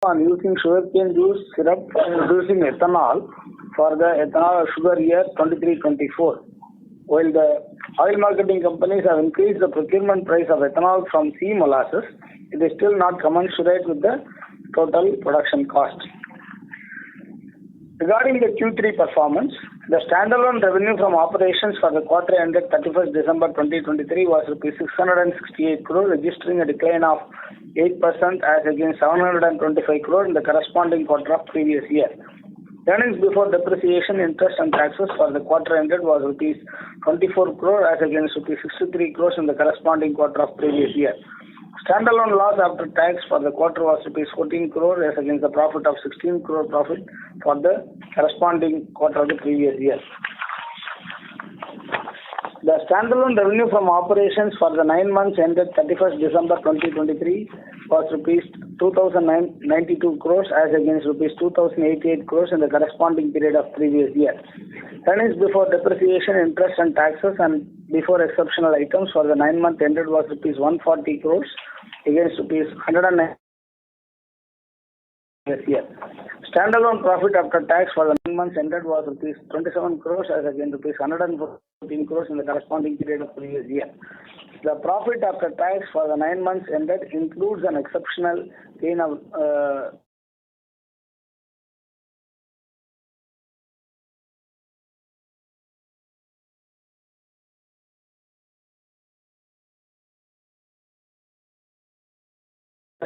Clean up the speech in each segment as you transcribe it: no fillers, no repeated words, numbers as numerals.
on using sugarcane juice syrup and reducing ethanol for the ethanol sugar year 23-24. While the oil marketing companies have increased the procurement price of ethanol from C molasses, it is still not commensurate with the total production cost. Regarding the Q3 performance, the standalone revenue from operations for the quarter ended 31st December 2023 was Rs 668 crore, registering a decline of 8% as against 725 crore in the corresponding quarter of previous year. Earnings before depreciation, interest and taxes for the quarter ended was Rs 24 crore as against Rs 63 crore in the corresponding quarter of previous year. Standalone loss after tax for the quarter was Rs 14 crore as against the profit of 16 crore profit for the corresponding quarter of the previous year. The standalone revenue from operations for the 9 months ended 31st December 2023 was Rs 2,092 crores as against Rs 2,088 crores in the corresponding period of previous year. Earnings before depreciation, interest and taxes and before exceptional items for the 9 months ended was Rs 140 crores against Rs 109 this year. Standalone profit after tax for the 9 months ended was Rs 27 crores as against Rs 114 crores in the corresponding period of previous year. The profit after tax for the 9 months ended includes an exceptional gain of the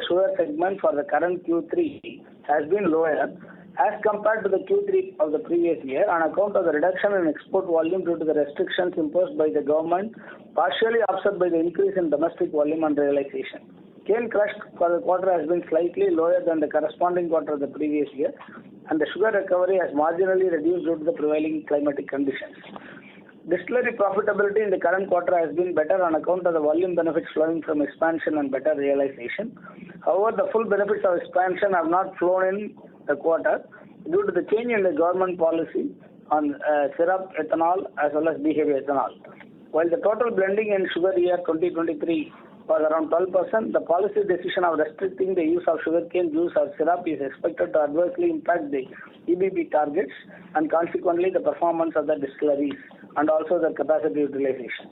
sugar segment for the current Q3 has been lower as compared to the Q3 of the previous year on account of the reduction in export volume due to the restrictions imposed by the government, partially offset by the increase in domestic volume and realization. Cane crush for the quarter has been slightly lower than the corresponding quarter of the previous year, and the sugar recovery has marginally reduced due to the prevailing climatic conditions. Distillery profitability in the current quarter has been better on account of the volume benefits flowing from expansion and better realization. However, the full benefits of expansion have not flown in the quarter due to the change in the government policy on syrup ethanol as well as behavior ethanol. While the total blending in sugar year 2023 was around 12%, the policy decision of restricting the use of sugarcane juice or syrup is expected to adversely impact the EBP targets and consequently the performance of the distilleries and also the capacity utilization.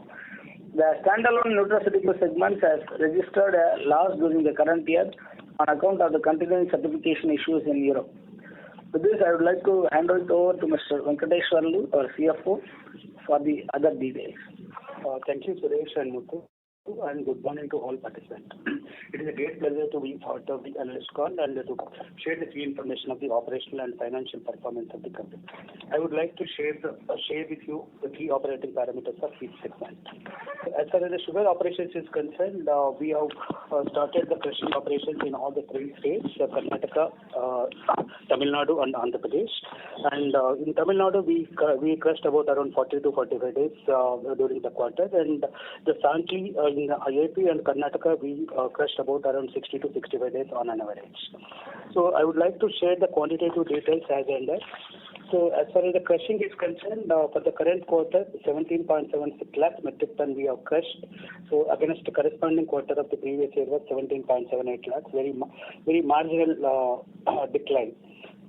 The standalone nutraceutical segment has registered a loss during the current year on account of the continuing certification issues in Europe. With this, I would like to hand it over to Mr. Venkateshwarlu, our CFO, for the other details. Thank you, Suresh and Muthu, and good morning to all participants. It is a great pleasure to be part of the analyst call and to share the key information of the operational and financial performance of the company. I would like to share with you the key operating parameters of each segment. As far as the sugar operations is concerned, we have started the crushing operations in all the 3 states, Karnataka, Tamil Nadu and Andhra Pradesh. And in Tamil Nadu, we crushed about around 40 to 45 days during the quarter, and the Sankli in AP and Karnataka, we crushed about around 60 to 65 days on an average. So I would like to share the quantitative details as ended. So as far as the crushing is concerned, for the current quarter, 17.76 lakh metric ton we have crushed. So against the corresponding quarter of the previous year was 17.78 lakhs, very marginal decline.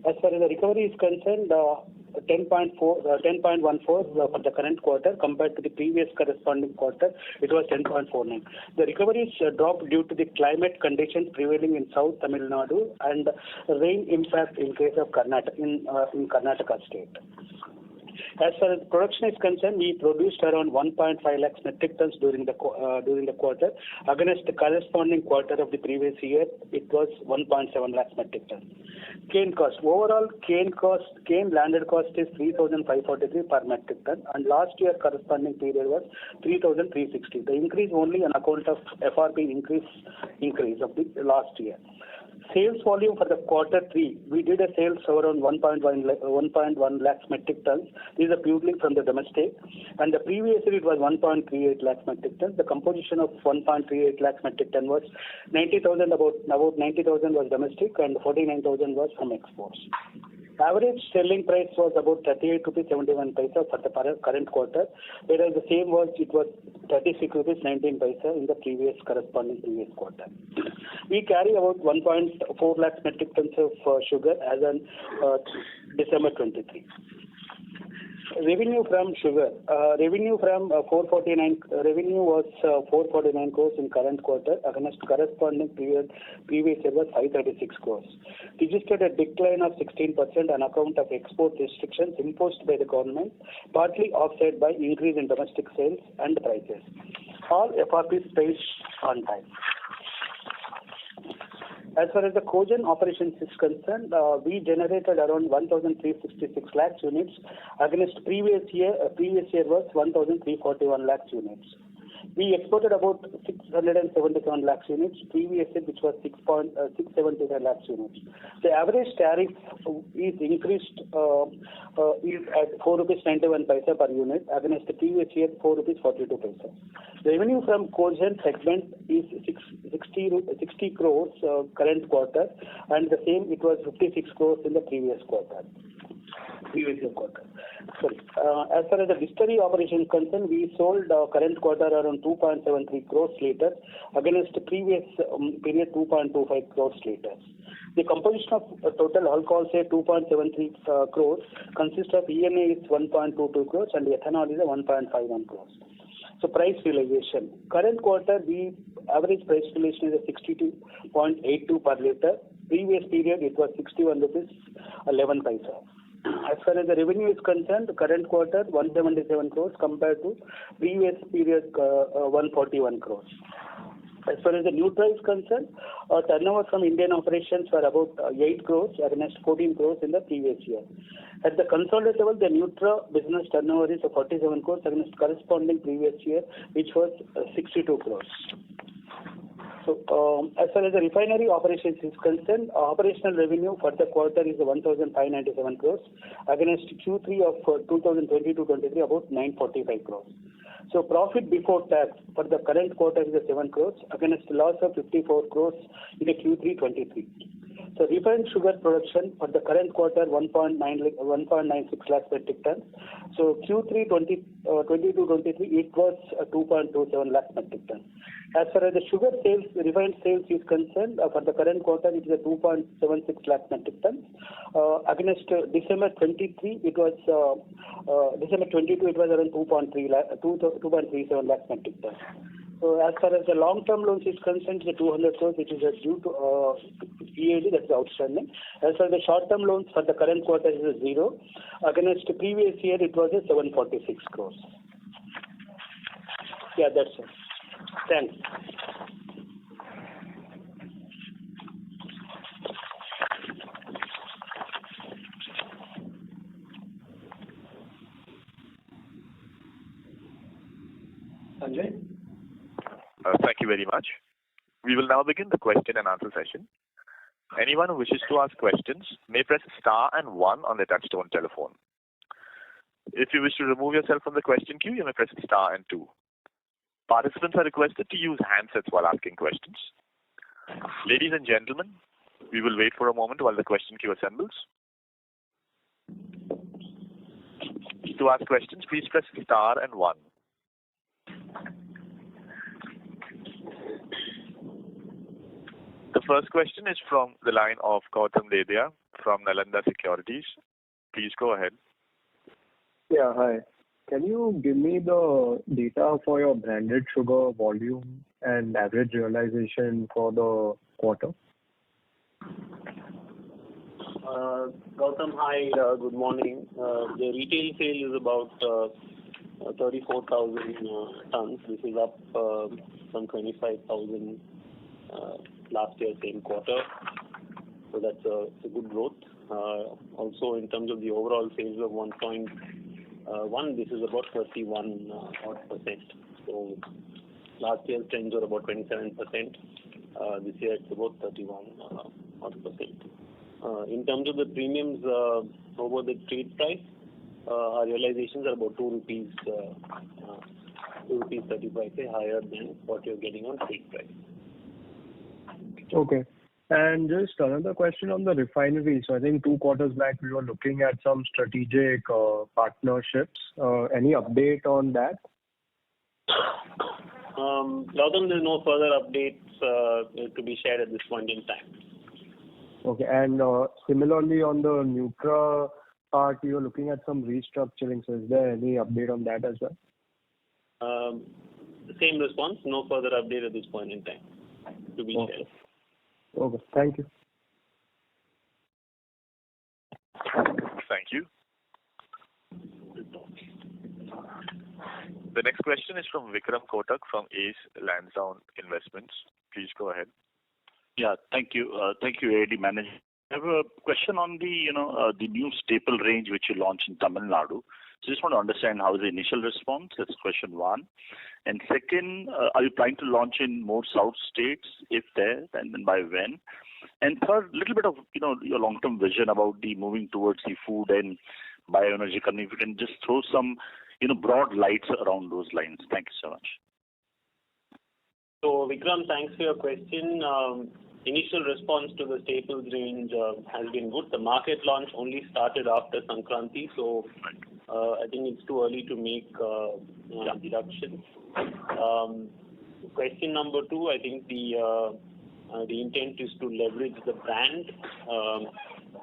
As far as the recovery is concerned, 10.14 for the current quarter compared to the previous corresponding quarter, it was 10.49. The recoveries dropped due to the climate conditions prevailing in South Tamil Nadu and rain impact in case of Karnataka in Karnataka state. As far as production is concerned, we produced around 1.5 lakhs metric tons during the quarter. Against the corresponding quarter of the previous year, it was 1.7 lakhs metric tons. Cane cost. Overall, cane landed cost is 3,543 per metric ton, and last year corresponding period was 3,360. The increase only on account of FRP increase of the last year. Sales volume for the quarter 3, we did a sales around 1.1 lakhs metric tons. This is a purely from the domestic, and the previous year it was 1.38 lakhs metric tons. The composition of 1.38 lakhs metric ton was 90,000, about 90,000 was domestic and 49,000 was from exports. Average selling price was about 38 rupees 71 paisa for the current quarter, whereas the same was 36 rupees 19 paisa in the corresponding previous quarter. We carry about 1.4 lakh metric tons of sugar as on December 23. Revenue from sugar. Revenue was 449 crores in current quarter against corresponding previous year was 536 crores. Registered a decline of 16% on account of export restrictions imposed by the government, partly offset by increase in domestic sales and prices. All FRPs paid on time. As far as the cogen operations is concerned, we generated around 1,366 lakhs units against previous year was 1,341 lakhs units. We exported about 677 lakhs units, previous year which was 679 lakhs units. The average tariff is increased is at 4 rupees 91 paisa per unit against the previous year 4 rupees 42 paisa. Revenue from cogen segment is 60 crores current quarter, and the same it was 56 crores in the previous year quarter. Sorry. As far as the distillery operation is concerned, we sold current quarter around 2.73 crores liters against the previous period 2.25 crores liters. The composition of total alcohol say 2.73 crores consists of ENA is 1.22 crores and ethanol is 1.51 crores. So price realization. Current quarter, the average price realization is 62.82 per liter. Previous period it was 61 rupees 11 paisa. As far as the revenue is concerned, current quarter 177 crores compared to previous period 141 crores. As far as the Nutra is concerned, turnover from Indian operations were about 8 crores against 14 crores in the previous year. At the consolidated level, the Nutra business turnover is 47 crores against corresponding previous year, which was 62 crores. So, as far as the refinery operations is concerned, operational revenue for the quarter is 1,597 crores against Q3 of 2022-23 about 945 crores. So, profit before tax for the current quarter is 7 crores against loss of 54 crores in the Q3-23. So, refined sugar production for the current quarter 1.96 lakh metric tons. So, Q3 22-23 it was 2.27 lakh metric tons. As far as the sugar sales, refined sales is concerned, for the current quarter it is 2.76 lakh metric tons. Against December 23, it was December 22 it was around 2.37 lakh metric tons. So as far as the long-term loans is concerned, the 200 crores which is due to EID, that's outstanding. As far as the short-term loans for the current quarter is 0. Against the previous year it was 746 crores. Yeah, that's it. Thanks. Sanjay? Thank you very much. We will now begin the question and answer session. Anyone who wishes to ask questions may press star and 1 on their touchtone telephone. If you wish to remove yourself from the question queue, you may press star and 2. Participants are requested to use handsets while asking questions. Ladies and gentlemen, we will wait for a moment while the question queue assembles. To ask questions, please press star and 1. The first question is from the line of Gautam Dedhia from Nalanda Securities. Please go ahead. Yeah, hi. Can you give me the data for your branded sugar volume and average realization for the quarter? Gautam, hi, good morning. The retail sale is about 34,000 tons. This is up from 25,000 last year, same quarter. So that's a good growth. Also, in terms of the overall sales of 1.1, this is about 31 odd percent. So last year's trends were about 27%. This year it's about 31 odd percent. In terms of the premiums over the trade price, our realizations are about 2 rupees 35 higher than what you're getting on trade price. Okay. And just another question on the refinery. So I think 2 quarters back we were looking at some strategic partnerships. Any update on that? Gautam, there's no further updates to be shared at this point in time. Okay. And similarly on the Nutra part, we were looking at some restructuring. So is there any update on that as well? The same response, no further update at this point in time to be shared. Okay, thank you. Thank you. The next question is from Vikram Kotak from Ace Lansdowne Investments. Please go ahead. Yeah, thank you. Thank you, EID manager. I have a question on the new staple range which you launched in Tamil Nadu. So just want to understand how is the initial response. That's question one. And second, are you planning to launch in more south states, if there, and then by when? And third, a little bit of your long-term vision about the moving towards the food and bioenergy economy. If you can just throw some broad lights around those lines. Thank you so much. So Vikram, thanks for your question. Initial response to the staples range has been good. The market launch only started after Sankranti, so I think it's too early to make deductions. Question number two, I think the intent is to leverage the brand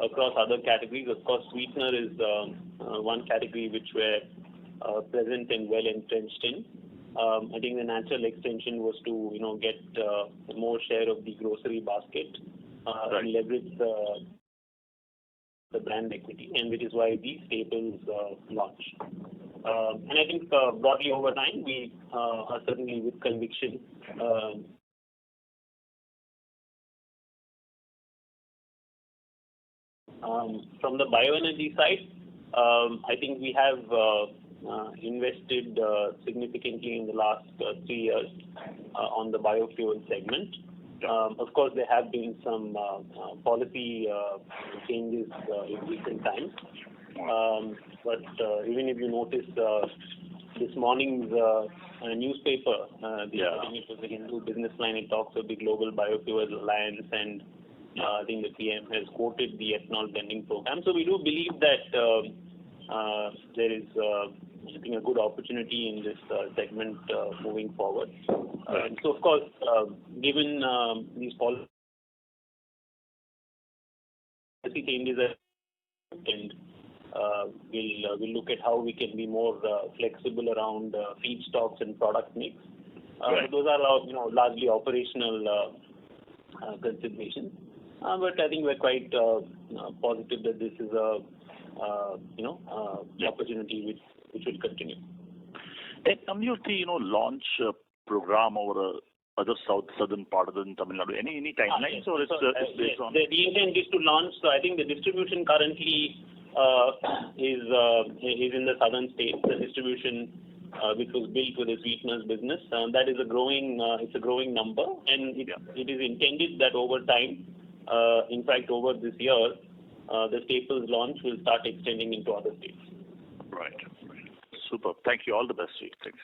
across other categories. Of course, sweetener is one category which we're present and well entrenched in. I think the natural extension was to get more share of the grocery basket and leverage the brand equity, and which is why the staples launch. And I think broadly over time we are certainly with conviction from the bioenergy side. I think we have invested significantly in the last 3 years on the biofuel segment. Of course, there have been some policy changes in recent times. But even if you notice this morning's newspaper, it was the Hindu Business Line, it talks of the Global Biofuels Alliance, and I think the PM has quoted the ethanol blending program. So we do believe that there is I think a good opportunity in this segment moving forward. And so of course, given these policy changes, and we'll look at how we can be more flexible around feedstocks and product mix. Those are largely operational considerations. But I think we're quite positive that this is a opportunity which will continue. And on your launch program over other southern part of the Tamil Nadu, any timelines or it's based on? The intent is to launch. So I think the distribution currently is in the southern states. The distribution which was built for the sweeteners business, that is a growing number, and it is intended that over time, in fact over this year, the staples launch will start extending into other states. Right. Super. Thank you. All the best to you. Thanks.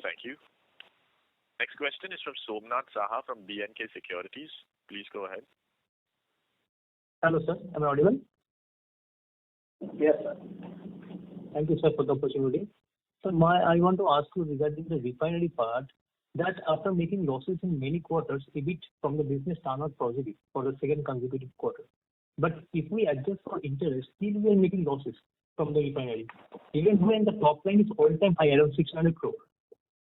Thank you. Next question is from Somnath Saha from B&K Securities. Please go ahead. Hello, sir. Am I audible? Yes, sir. Thank you, sir, for the opportunity. So I want to ask you regarding the refinery part, that after making losses in many quarters, EBIT from the business turned out positive for the second consecutive quarter. But if we adjust for interest, still we are making losses from the refinery, even when the top line is all-time high, around 600 crore.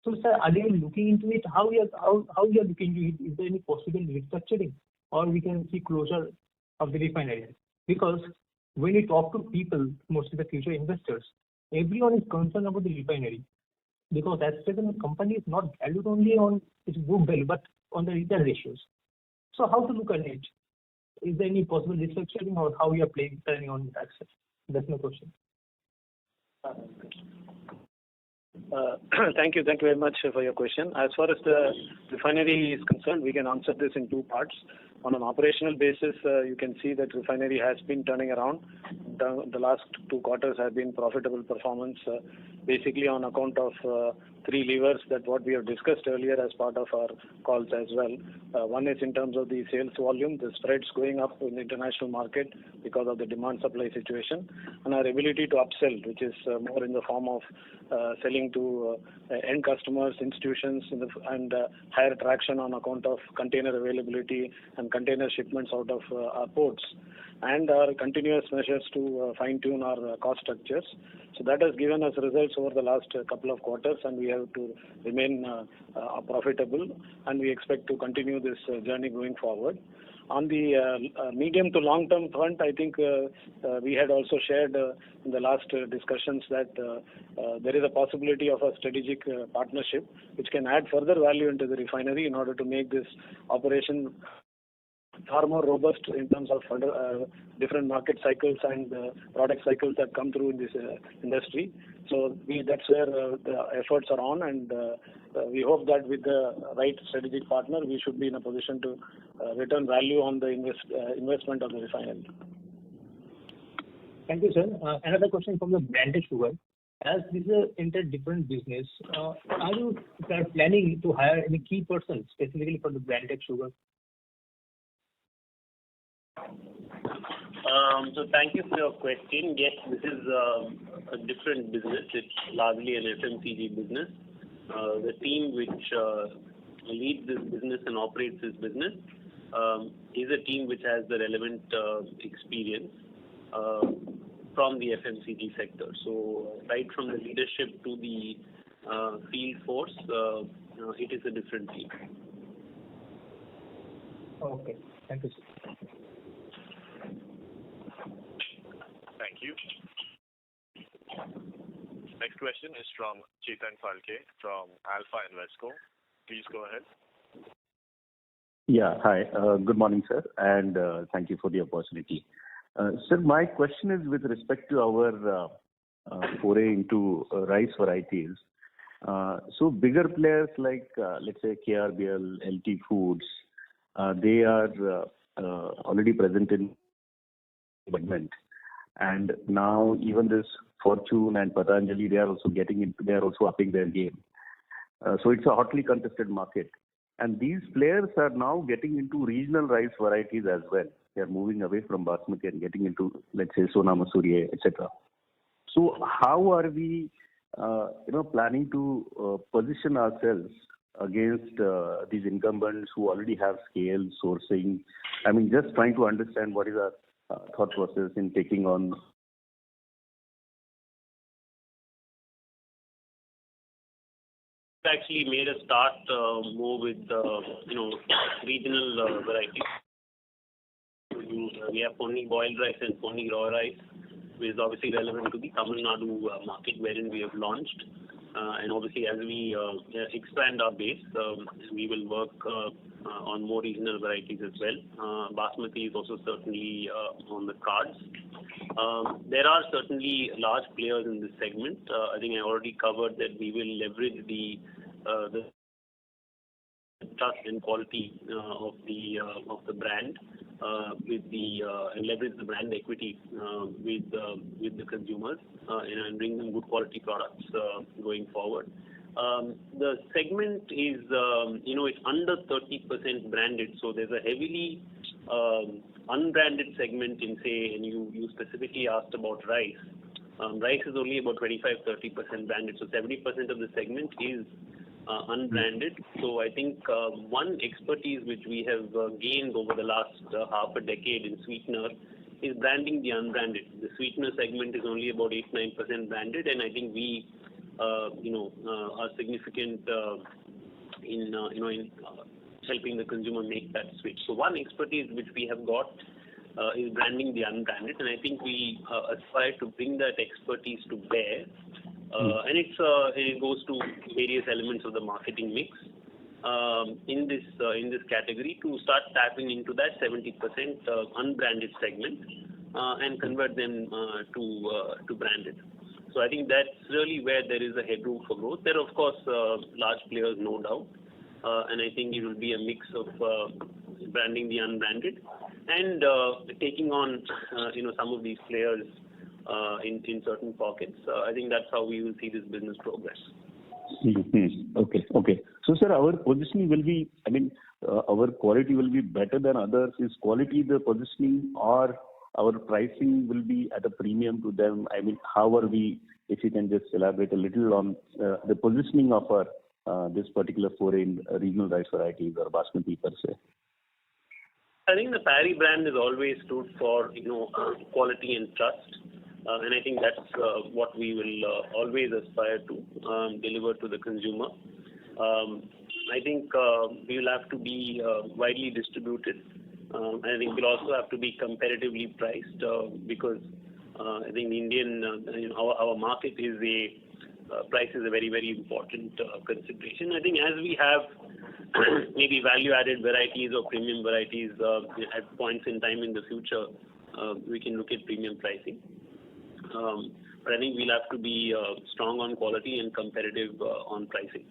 So, sir, are you looking into it? How you are looking into it? Is there any possible restructuring, or we can see closure of the refinery? Because when you talk to people, mostly the future investors, everyone is concerned about the refinery, because at present the company is not valued only on its book value but on the return ratios. So how to look at it? Is there any possible restructuring, or how you are planning on that? That's my question. Thank you very much for your question. As far as the refinery is concerned, we can answer this in two parts. On an operational basis, you can see that refinery has been turning around. The last 2 quarters have been profitable performance, basically on account of three levers that what we have discussed earlier as part of our calls as well. One is in terms of the sales volume, the spreads going up in the international market because of the demand-supply situation, and our ability to upsell, which is more in the form of selling to end customers, institutions, and higher traction on account of container availability and container shipments out of our ports, and our continuous measures to fine-tune our cost structures. So that has given us results over the last couple of quarters, and we have to remain profitable, and we expect to continue this journey going forward. On the medium to long-term front, I think we had also shared in the last discussions that there is a possibility of a strategic partnership which can add further value into the refinery in order to make this operation far more robust in terms of different market cycles and product cycles that come through in this industry. So that's where the efforts are on, and we hope that with the right strategic partner, we should be in a position to return value on the investment of the refinery. Thank you, sir. Another question from the branded sugar. As this is an entire different business, are you planning to hire any key persons specifically for the branded sugar? So thank you for your question. Yes, this is a different business. It's largely an FMCG business. The team which leads this business and operates this business is a team which has the relevant experience from the FMCG sector. So right from the leadership to the field force, it is a different team. Okay. Thank you, sir. Thank you. Next question is from Chetan Phalke from Alpha Invesco. Please go ahead. Yeah, hi. Good morning, sir, and thank you for the opportunity. Sir, my question is with respect to our foray into rice varieties. So bigger players like, let's say, KRBL, LT Foods, they are already present in segment. And now even this Fortune and Patanjali, they are also upping their game. So it's a hotly contested market. And these players are now getting into regional rice varieties as well. They are moving away from basmati and getting into, let's say, Sona Masuri, etc. So how are we, planning to position ourselves against these incumbents who already have scale, sourcing? I mean, just trying to understand what is our thought process in taking on. Actually made us start more with regional varieties. We have Ponni boiled rice and Ponni raw rice, which is obviously relevant to the Tamil Nadu market wherein we have launched. And obviously as we expand our base, we will work on more regional varieties as well. Basmati is also certainly on the cards. There are certainly large players in this segment. I think I already covered that we will leverage the trust and quality of the brand and leverage the brand equity with the consumers and bring them good quality products going forward. The segment is it's under 30% branded, so there's a heavily unbranded segment in, say, and you specifically asked about rice. Rice is only about 25-30% branded, so 70% of the segment is unbranded. So I think one expertise which we have gained over the last half a decade in sweetener is branding the unbranded. The sweetener segment is only about 8-9% branded, and I think we are significant in helping the consumer make that switch. So one expertise which we have got is branding the unbranded, and I think we aspire to bring that expertise to bear. And it goes to various elements of the marketing mix in this category to start tapping into that 70% unbranded segment and convert them to branded. So I think that's really where there is a headroom for growth. There are of course large players, no doubt, and I think it will be a mix of branding the unbranded and taking on some of these players in certain pockets. I think that's how we will see this business progress. Okay. So, sir, our positioning will be, our quality will be better than others. Is quality the positioning, or our pricing will be at a premium to them? How are we, if you can just elaborate a little on the positioning of our this particular foray in regional rice varieties or basmati per se? I think the Parry brand has always stood for quality and trust, and I think that's what we will always aspire to deliver to the consumer. I think we will have to be widely distributed. I think we'll also have to be competitively priced because I think our market is price is a very, very important consideration. I think as we have maybe value-added varieties or premium varieties at points in time in the future, we can look at premium pricing. But I think we'll have to be strong on quality and competitive on pricing.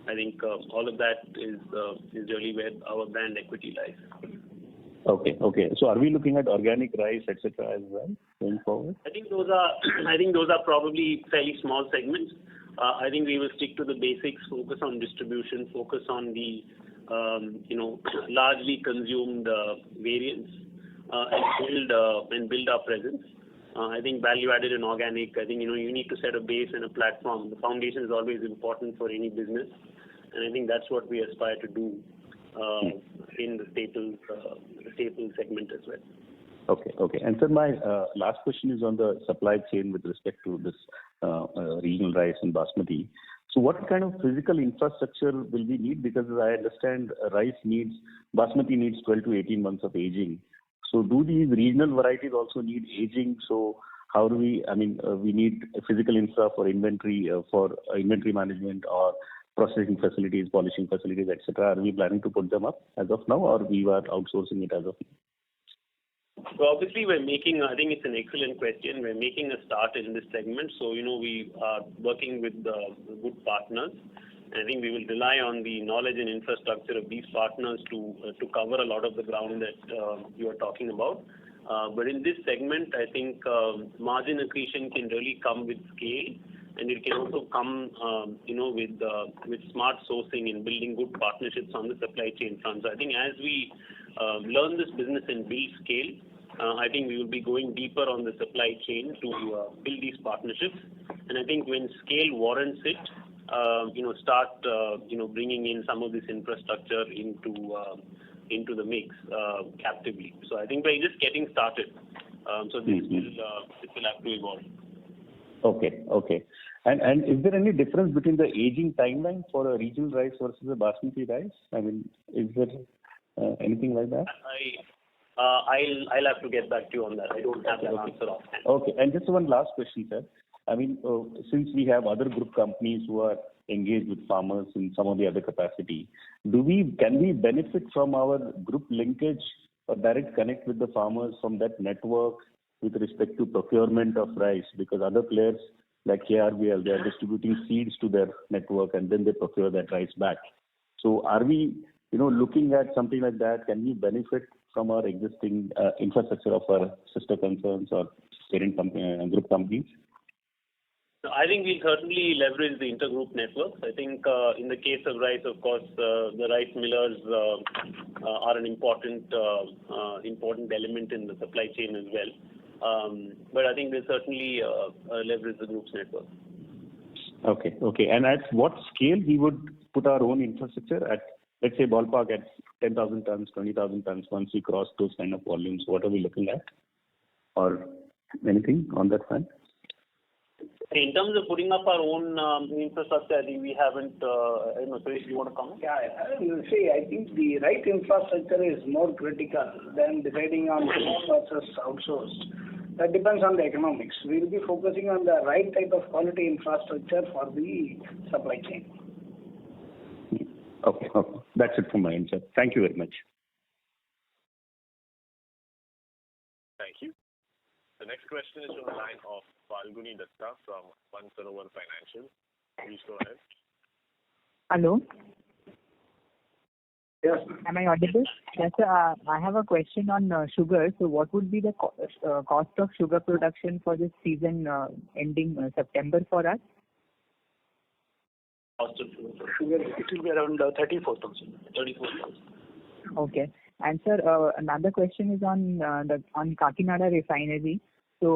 I think all of that is really where our brand equity lies. Okay. So are we looking at organic rice, etc. as well going forward? I think those are probably fairly small segments. I think we will stick to the basics, focus on distribution, focus on the largely consumed variants, and build our presence. I think value added and organic. I think you need to set a base and a platform. The foundation is always important for any business, and I think that's what we aspire to do in the staple segment as well. Okay. And sir, my last question is on the supply chain with respect to this regional rice and basmati. So what kind of physical infrastructure will we need? Because as I understand, basmati needs 12 to 18 months of aging. So do these regional varieties also need aging? So how do we need a physical infra for inventory management or processing facilities, polishing facilities, etc. Are we planning to put them up as of now, or we are outsourcing it as of now? So obviously I think it's an excellent question. We're making a start in this segment. So, we are working with good partners. And I think we will rely on the knowledge and infrastructure of these partners to cover a lot of the ground that you are talking about. But in this segment, I think margin accretion can really come with scale. And it can also come, with smart sourcing and building good partnerships on the supply chain front. So I think as we learn this business and build scale, I think we will be going deeper on the supply chain to build these partnerships. And I think when scale warrants it, start bringing in some of this infrastructure into the mix captively. So I think we're just getting started. So this will have to evolve. Okay. And is there any difference between the aging timeline for a regional rice versus a basmati rice? Is there anything like that? I'll have to get back to you on that. I don't have that answer offhand. Okay. And just one last question, sir. Since we have other group companies who are engaged with farmers in some of the other capacity, can we benefit from our group linkage or direct connect with the farmers from that network with respect to procurement of rice? Because other players like KRBL, they are distributing seeds to their network and then they procure that rice back. So are we, looking at something like that? Can we benefit from our existing infrastructure of our sister concerns or parent group companies? I think we certainly leverage the intergroup networks. I think in the case of rice, of course, the rice millers are an important element in the supply chain as well. But I think we certainly leverage the group's network. Okay. And at what scale we would put our own infrastructure at, let's say, ballpark at 10,000 tons, 20,000 tons, once we cross those kind of volumes? What are we looking at? Or anything on that front? In terms of putting up our own infrastructure, I think we haven't. Suresh, you want to comment? Yeah, I think the right infrastructure is more critical than deciding on versus outsourced. That depends on the economics. We will be focusing on the right type of quality infrastructure for the supply chain. Okay. That's it from my end, sir. Thank you very much. Thank you. The next question is from the line of Falguni Datta from Mansarovar Financial. Please go ahead. Hello. Yes. Am I audible? Yes, sir. I have a question on sugar. So what would be the cost of sugar production for this season ending September for us? cost of sugar, it will be around 34,000. 34,000. Okay. And sir, another question is on Kakinada refinery. So,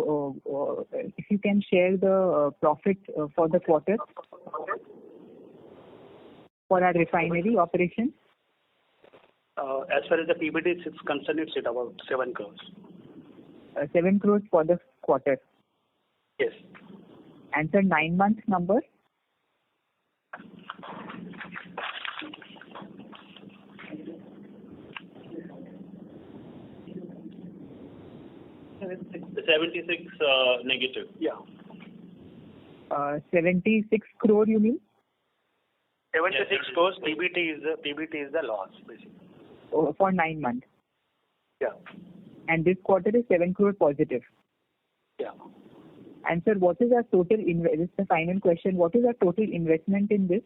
if you can share the profit for the quarter for our refinery operation. As far as the PBT is concerned, it's at about 7 crores. 7 crores for the quarter. Yes. And sir, 9 months number? The 76 negative. Yeah. 76 crore you mean? 76 crores PBT is the loss basically. Oh, for 9 months. Yeah. And this quarter is 7 crore positive. Yeah. And sir, what is our total this is the final question. What is our total investment in this?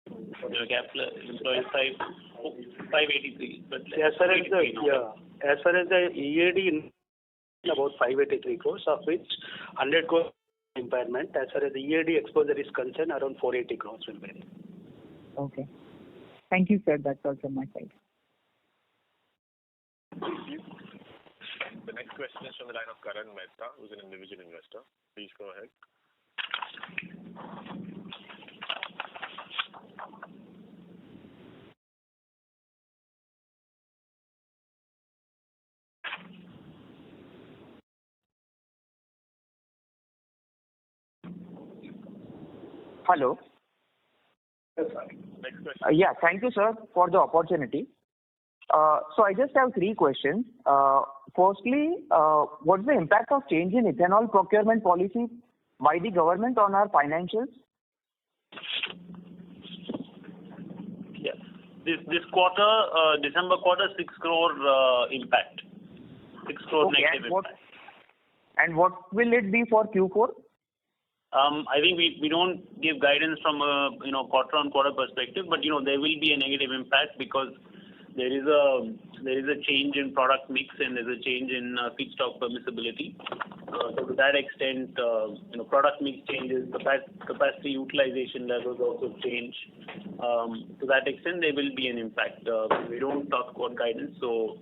The capital employee 583. But As far as the EID, about 583 crores, of which 100 crores impairment. As far as the EID exposure is concerned, around 480 crores will be there. Okay. Thank you, sir. That's all from my side. Thank you. The next question is from the line of Karan Mehta, who's an individual investor. Please go ahead. Hello. Next question. Yeah, thank you, sir, for the opportunity. So I just have 3 questions. Firstly, what's the impact of change in ethanol procurement policy by the government on our financials? Yeah. This quarter, December quarter, 6 crore impact. 6 crore negative impact. And what will it be for Q4? I think we don't give guidance from a quarter on quarter perspective, but there will be a negative impact because there is a change in product mix and there's a change in feedstock permissibility. So to that extent, product mix changes, capacity utilization levels also change. To that extent, there will be an impact. We don't talk about guidance, so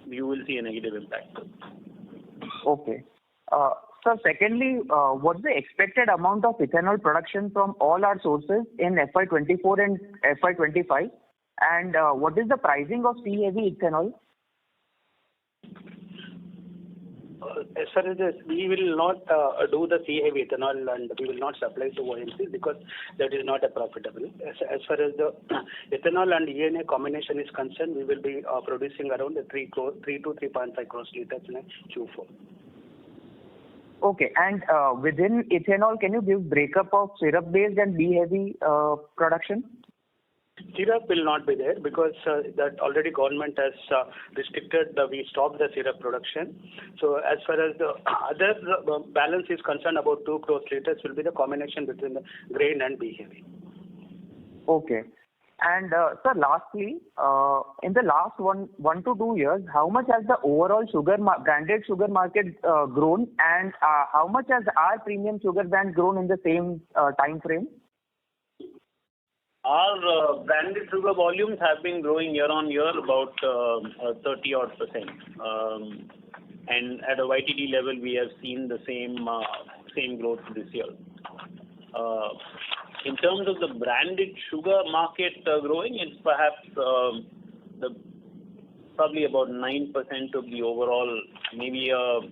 you will see a negative impact. Okay. Sir, secondly, what's the expected amount of ethanol production from all our sources in FY24 and FY25? And what is the pricing of C-heavy ethanol? As far as this, we will not do the C-heavy ethanol and we will not supply to OMC because that is not profitable. As far as the ethanol and ENA combination is concerned, we will be producing around 3 to 3.5 crores liters in Q4. Okay, and within ethanol, can you give breakup of syrup-based and B-heavy production? Syrup will not be there because that already government has restricted. We stopped the syrup production. So as far as the other balance is concerned, about 2 crores liters will be the combination between the grain and B-heavy. Okay. And sir, lastly, in the last one to 2 years, how much has the overall branded sugar market grown, and how much has our premium sugar brand grown in the same time frame? Our branded sugar volumes have been growing year on year about 30-odd%. And at a YTD level, we have seen the same growth this year. In terms of the branded sugar market growing, it's perhaps probably about 9% of the overall. Maybe a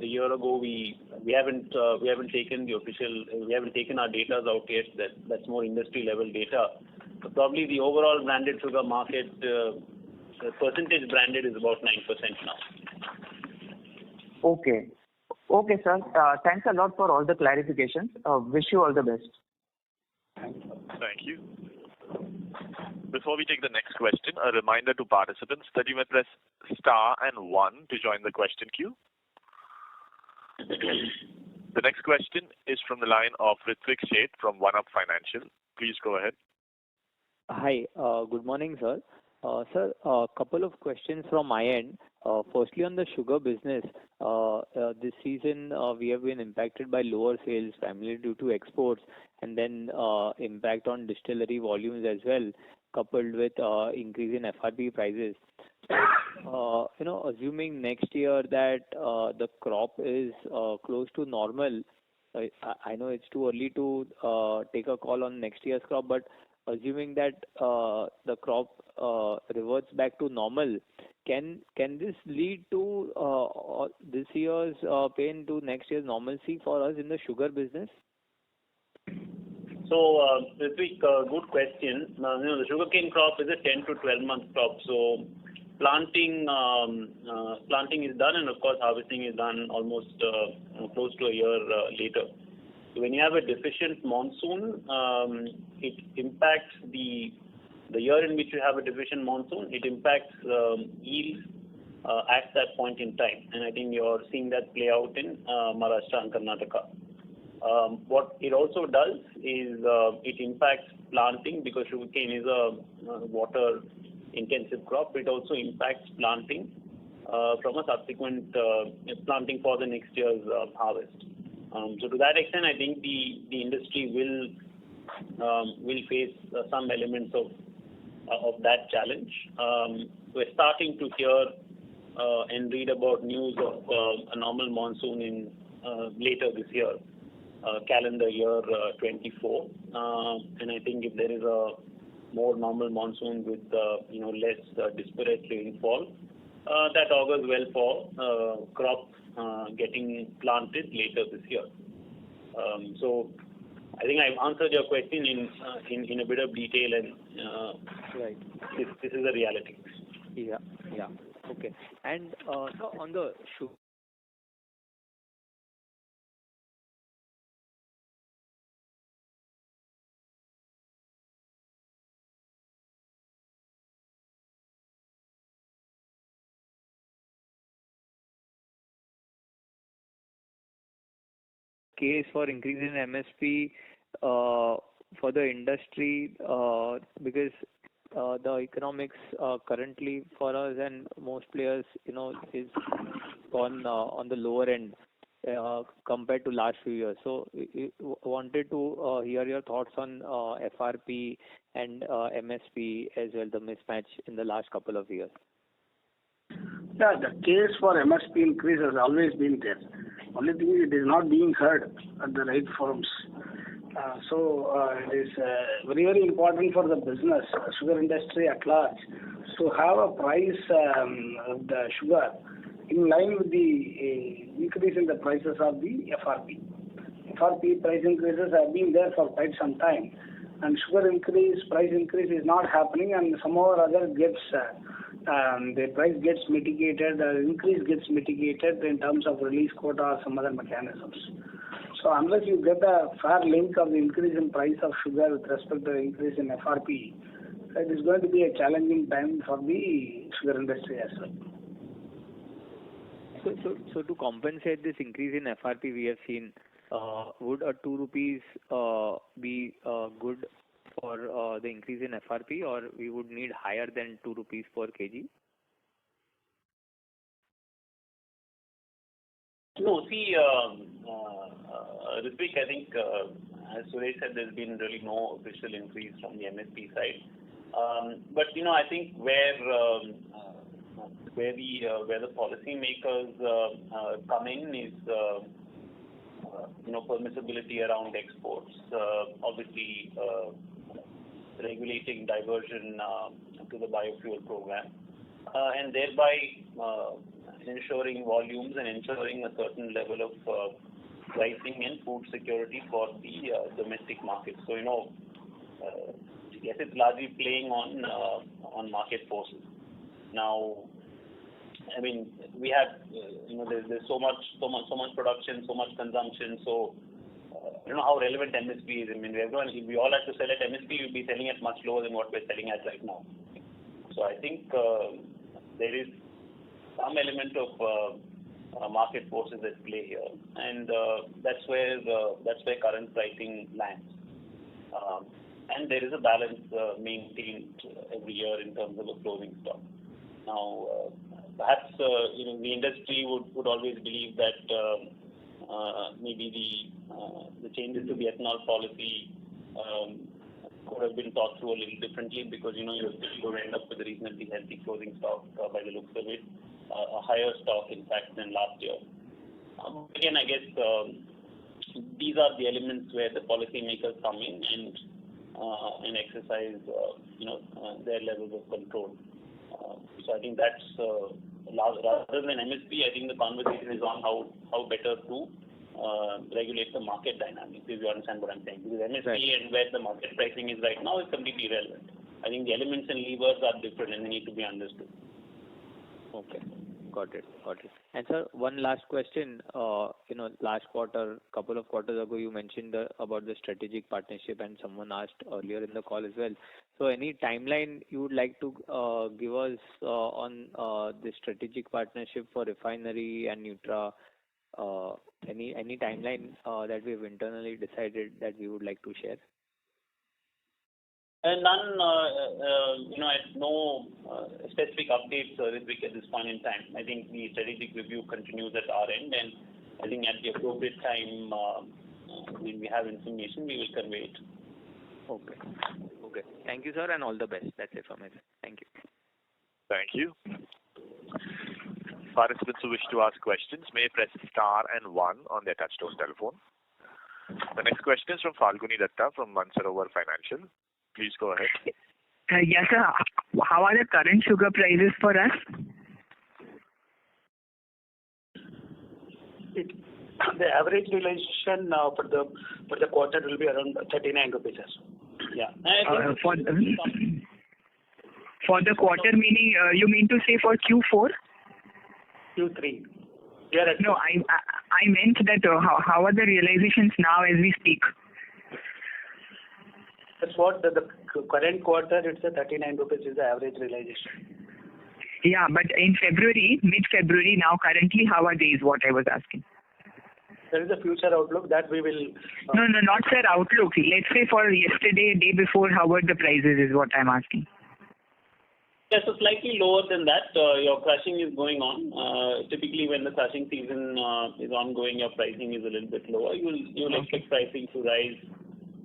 year ago we haven't taken our data out yet. That's more industry level data. So probably the overall branded sugar market percentage branded is about 9% now. Okay. Okay, sir. Thanks a lot for all the clarifications. Wish you all the best. Thank you. Before we take the next question, a reminder to participants that you may press star and 1 to join the question queue. The next question is from the line of Ritwik Sheth from One Up Financial. Please go ahead. Hi. Good morning, sir. Sir, a couple of questions from my end. Firstly, on the sugar business, this season we have been impacted by lower sales, primarily due to exports, and then impact on distillery volumes as well, coupled with increase in FRP prices. Assuming next year that the crop is close to normal, I know it's too early to take a call on next year's crop, but assuming that the crop reverts back to normal, can this lead to this year's pain to next year's normalcy for us in the sugar business? So, Ritvik, good question. The sugarcane crop is a 10 to 12 month crop. So, planting is done, and of course, harvesting is done almost close to a year later. So when you have a deficient monsoon, it impacts the year in which you have a deficient monsoon. It impacts yields at that point in time, and I think you're seeing that play out in Maharashtra and Karnataka. What it also does is it impacts planting, because sugarcane is a water-intensive crop. It also impacts planting from a subsequent planting for the next year's harvest. So to that extent, I think the industry will face some elements of that challenge. We're starting to hear and read about news of a normal monsoon in later this year, calendar year 24, and I think if there is a more normal monsoon with less disparate rainfall, that augurs well for crop getting planted later this year. So I think I've answered your question in a bit of detail, and right. This is a reality. Yeah. Okay. And so on the sugar case for increasing MSP for the industry, because the economics currently for us and most players, is gone on the lower end compared to last few years. So wanted to hear your thoughts on FRP and MSP as well, the mismatch in the last couple of years. Yeah, the case for MSP increase has always been there. Only thing is, it is not being heard at the right forums. It is very, very important for the business, sugar industry at large, to have a price of the sugar in line with the increase in the prices of the FRP. FRP price increases have been there for quite some time, and price increase is not happening, and somehow or other the price gets mitigated, the increase gets mitigated in terms of release quota or some other mechanisms. So unless you get a fair link of the increase in price of sugar with respect to the increase in FRP, it is going to be a challenging time for the sugar industry as well. So to compensate this increase in FRP we have seen, would a 2 rupees be good for the increase in FRP, or we would need higher than 2 rupees per kg? No, see, Ritvik, I think, as Suresh said, there's been really no official increase from the MSP side. But I think where the policymakers come in is permissibility around exports, obviously regulating diversion to the biofuel program, and thereby ensuring volumes and ensuring a certain level of pricing and food security for the domestic market. So yes, it's largely playing on market forces. Now, I mean, we have there's so much production, so much consumption. So I don't know how relevant MSP is. I mean, if we all had to sell at MSP, we'd be selling at much lower than what we're selling at right now. So I think there is some element of market forces at play here, and that's where current pricing lands. and there is a balance maintained every year in terms of a closing stock. Now, perhaps the industry would always believe that maybe the changes to the ethanol policy could have been thought through a little differently, because you're still going to end up with a reasonably healthy closing stock by the looks of it, a higher stock in fact than last year. Again, I guess these are the elements where the policymakers come in and exercise their levels of control. So I think that's rather than MSP, I think the conversation is on how better to regulate the market dynamics, if you understand what I'm saying. Because MSP and where the market pricing is right now is completely irrelevant. I think the elements and levers are different and they need to be understood. Okay. Got it. And sir, one last question. Last quarter, couple of quarters ago, you mentioned about the strategic partnership, and someone asked earlier in the call as well. So, any timeline you would like to give us on the strategic partnership for refinery and Nutra? Any timeline that we've internally decided that we would like to share? None, no specific updates Ritwik at this point in time. I think the strategic review continues at our end, and I think at the appropriate time, when we have information, we will convey it. Okay. Thank you, sir, and all the best. That's it from my side. Thank you. Thank you. Participants who wish to ask questions may press star and 1 on their touchtone telephone. The next question is from Falguni Datta from Mansarovar Financial. Please go ahead. Yes, sir. How are the current sugar prices for us? The average realization for the quarter will be around 39 rupees. Yeah. For the quarter, meaning you mean to say for Q4? Q3. No, I meant that how are the realizations now as we speak? That's what the current quarter, it's a 39 rupees is the average realization. Yeah, but in February, mid-February now, currently, how are they is what I was asking. There is a future outlook that we will... No, not sir, outlook. Let's say for yesterday, day before, how were the prices is what I'm asking. Yes, so slightly lower than that. Your crushing is going on. Typically, when the crushing season is ongoing, your pricing is a little bit lower. You'll expect pricing to rise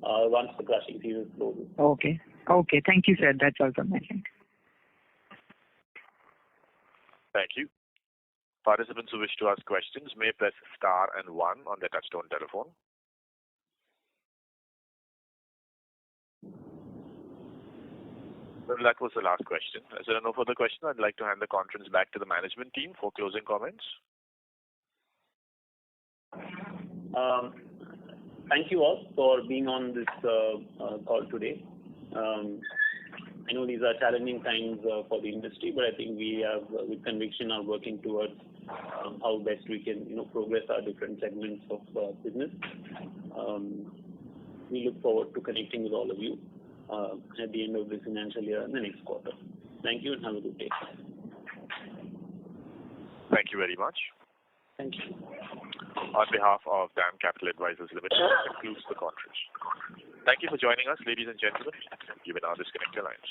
once the crushing season closes. Okay. Thank you, sir. That's all from my side. Thank you. Participants who wish to ask questions may press star and 1 on their touchtone telephone. Well, that was the last question. As there are no further questions, I'd like to hand the conference back to the management team for closing comments. Thank you all for being on this call today. I know these are challenging times for the industry, but I think we have, with conviction, are working towards how best we can, progress our different segments of business. We look forward to connecting with all of you at the end of this financial year and the next quarter. Thank you and have a good day. Thank you very much. Thank you. On behalf of DAM Capital Advisors Limited, this concludes the conference. Thank you for joining us, ladies and gentlemen. You may now disconnect your lines.